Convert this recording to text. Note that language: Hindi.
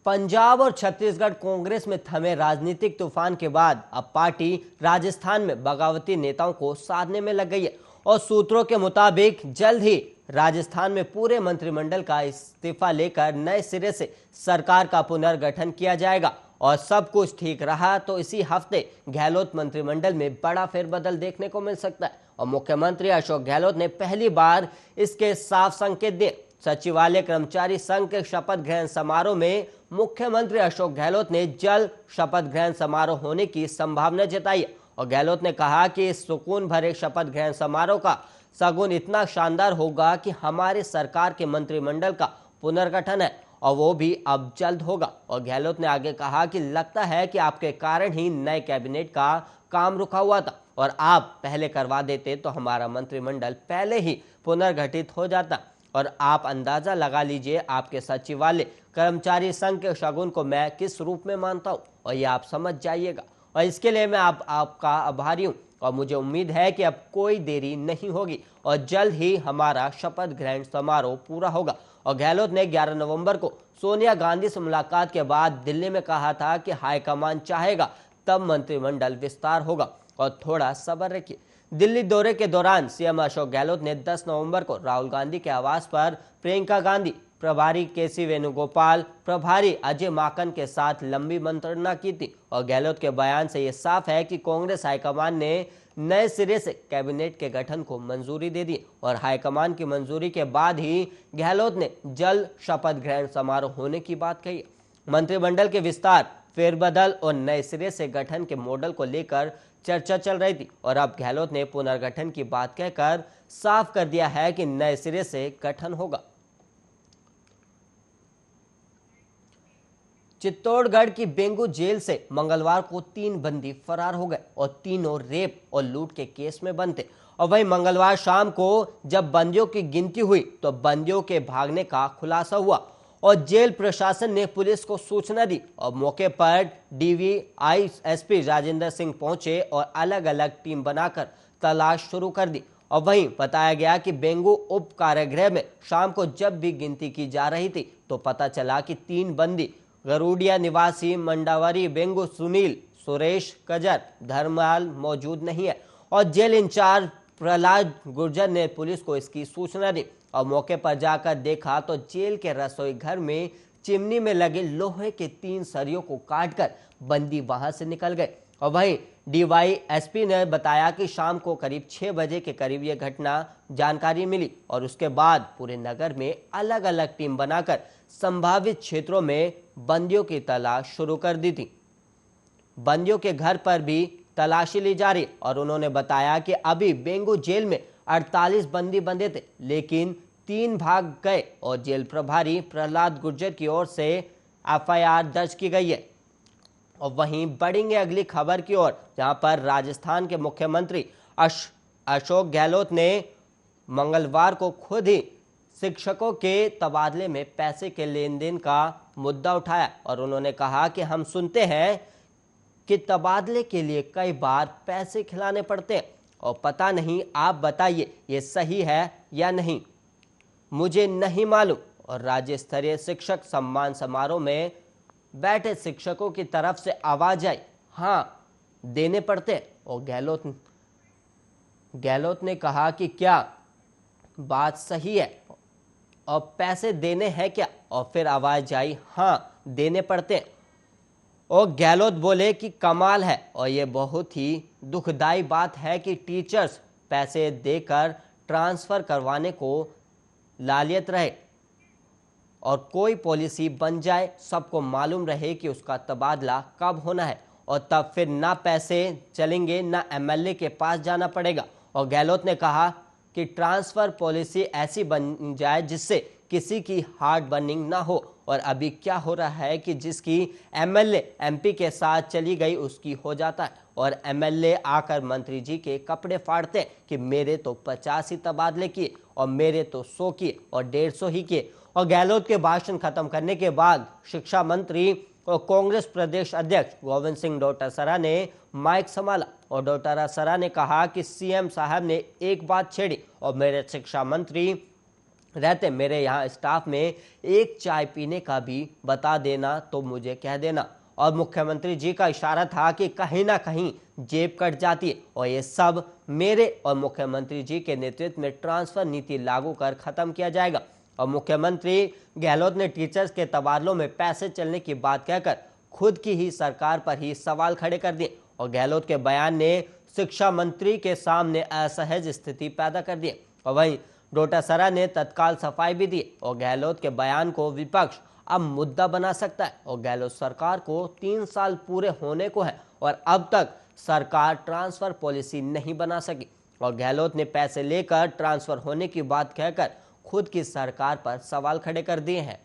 पंजाब और छत्तीसगढ़ कांग्रेस में थमे राजनीतिक तूफान के बाद अब पार्टी राजस्थान में बगावती नेताओं को साधने में लग गई है और सूत्रों के मुताबिक जल्द ही राजस्थान में पूरे मंत्रिमंडल का इस्तीफा लेकर नए सिरे से सरकार का पुनर्गठन किया जाएगा। और सब कुछ ठीक रहा तो इसी हफ्ते गहलोत मंत्रिमंडल में बड़ा फेरबदल देखने को मिल सकता है और मुख्यमंत्री अशोक गहलोत ने पहली बार इसके साफ संकेत दिए। सचिवालय कर्मचारी संघ के शपथ ग्रहण समारोह में मुख्यमंत्री अशोक गहलोत ने जल्द शपथ ग्रहण समारोह होने की संभावना जताई और गहलोत ने कहा कि इस सुकून भरे शपथ ग्रहण समारोह का सगुन इतना शानदार होगा कि हमारे सरकार के मंत्रिमंडल का पुनर्गठन है और वो भी अब जल्द होगा। और गहलोत ने आगे कहा कि लगता है कि आपके कारण ही नए कैबिनेट का काम रुका हुआ था और आप पहले करवा देते तो हमारा मंत्रिमंडल पहले ही पुनर्गठित हो जाता। और आप अंदाजा लगा लीजिए आपके सचिवालय कर्मचारी संघ के शगुन को मैं किस रूप में मानता हूं और ये आप समझ जाइएगा। और इसके लिए मैं आपका आभारी हूं और मुझे उम्मीद है कि अब कोई देरी नहीं होगी और जल्द ही हमारा शपथ ग्रहण समारोह पूरा होगा। और गहलोत ने 11 नवंबर को सोनिया गांधी से मुलाकात के बाद दिल्ली में कहा था कि हाईकमान चाहेगा तब मंत्रिमंडल विस्तार होगा और थोड़ा सब्र रखिए। दिल्ली दौरे के दौरान सीएम अशोक गहलोत ने 10 नवंबर को राहुल गांधी के आवास पर प्रियंका गांधी, प्रभारी केसी वेणुगोपाल, प्रभारी अजय माकन के साथ लंबी मंत्रणा की थी। और गहलोत के बयान से यह साफ है कि कांग्रेस हाईकमान ने नए सिरे से कैबिनेट के गठन को मंजूरी दे दी और हाईकमान की मंजूरी के बाद ही गहलोत ने जल्द शपथ ग्रहण समारोह होने की बात कही। मंत्रिमंडल के विस्तार, फेरबदल और नए सिरे से गठन के मॉडल को लेकर चर्चा चल रही थी और अब गहलोत ने पुनर्गठन की बात कहकर साफ कर दिया है कि नए सिरे से गठन होगा। चित्तौड़गढ़ की बेंगू जेल से मंगलवार को 3 बंदी फरार हो गए और तीनों रेप और लूट के केस में बंद थे। और वहीं मंगलवार शाम को जब बंदियों की गिनती हुई तो बंदियों के भागने का खुलासा हुआ और जेल प्रशासन ने पुलिस को सूचना दी और मौके पर डीवीआईएसपी राजेंद्र सिंह पहुंचे और अलग अलग टीम बनाकर तलाश शुरू कर दी। और वहीं बताया गया कि बेंगू उप कारागृह में शाम को जब भी गिनती की जा रही थी तो पता चला कि 3 बंदी गरुड़िया निवासी मंडावरी बेंगू सुनील, सुरेश कजर, धर्मलाल मौजूद नहीं है। और जेल इंचार्ज प्रहलाद गुर्जर ने पुलिस को इसकी सूचना दी और मौके पर जाकर देखा तो जेल के रसोई घर में चिमनी में लगे लोहे के 3 सरियों को काटकर बंदी वहां से निकल गए। और वहीं डीवाईएसपी ने बताया कि शाम को करीब 6 बजे के करीब यह घटना जानकारी मिली और उसके बाद पूरे नगर में अलग अलग टीम बनाकर संभावित क्षेत्रों में बंदियों की तलाश शुरू कर दी थी। बंदियों के घर पर भी तलाशी ली जा रही और उन्होंने बताया कि अभी बेंगू जेल में 48 बंदी बंधे थे लेकिन 3 भाग गए और जेल प्रभारी प्रहलाद गुर्जर की ओर से एफआईआर दर्ज की गई है। और वहीं बढ़ेंगे अगली खबर की ओर, जहां पर राजस्थान के मुख्यमंत्री अशोक गहलोत ने मंगलवार को खुद ही शिक्षकों के तबादले में पैसे के लेन देन का मुद्दा उठाया और उन्होंने कहा कि हम सुनते हैं कि तबादले के लिए कई बार पैसे खिलाने पड़ते हैं और पता नहीं, आप बताइए ये सही है या नहीं, मुझे नहीं मालूम। और राज्य स्तरीय शिक्षक सम्मान समारोह में बैठे शिक्षकों की तरफ से आवाज आई, हाँ देने पड़ते हैं। और गहलोत ने कहा कि क्या बात सही है और पैसे देने हैं क्या, और फिर आवाज आई, हाँ देने पड़ते हैं। और गहलोत बोले कि कमाल है और ये बहुत ही दुखदाई बात है कि टीचर्स पैसे देकर ट्रांसफर करवाने को लालियत रहे और कोई पॉलिसी बन जाए, सबको मालूम रहे कि उसका तबादला कब होना है और तब फिर ना पैसे चलेंगे ना एमएलए के पास जाना पड़ेगा। और गहलोत ने कहा कि ट्रांसफर पॉलिसी ऐसी बन जाए जिससे किसी की हार्ट बर्निंग ना हो। और अभी क्या हो रहा है कि जिसकी एमएलए एमपी के साथ चली गई उसकी हो जाता है और एमएलए आकर मंत्री जी के कपड़े फाड़ते हैं कि मेरे तो 50 ही तबादले किए और मेरे तो 100 किए और 150 ही किए। और गहलोत के भाषण खत्म करने के बाद शिक्षा मंत्री और कांग्रेस प्रदेश अध्यक्ष गोविंद सिंह डोटासरा ने माइक संभाला और डोटासरा ने कहा कि सीएम साहब ने एक बात छेड़ी और मेरे शिक्षा मंत्री रहते मेरे यहाँ स्टाफ में एक चाय पीने का भी बता देना तो मुझे कह देना। और मुख्यमंत्री जी का इशारा था कि कहीं ना कहीं जेब कट जाती है और ये सब मेरे और मुख्यमंत्री जी के नेतृत्व में ट्रांसफर नीति लागू कर खत्म किया जाएगा। और मुख्यमंत्री गहलोत ने टीचर्स के तबादलों में पैसे चलने की बात कहकर खुद की ही सरकार पर ही सवाल खड़े कर दिए। और गहलोत के बयान ने शिक्षा मंत्री के सामने असहज स्थिति पैदा कर दी। और वहीं डोटासरा ने तत्काल सफाई भी दी और गहलोत के बयान को विपक्ष अब मुद्दा बना सकता है। और गहलोत सरकार को 3 साल पूरे होने को है और अब तक सरकार ट्रांसफर पॉलिसी नहीं बना सकी। और गहलोत ने पैसे लेकर ट्रांसफर होने की बात कहकर खुद की सरकार पर सवाल खड़े कर दिए हैं।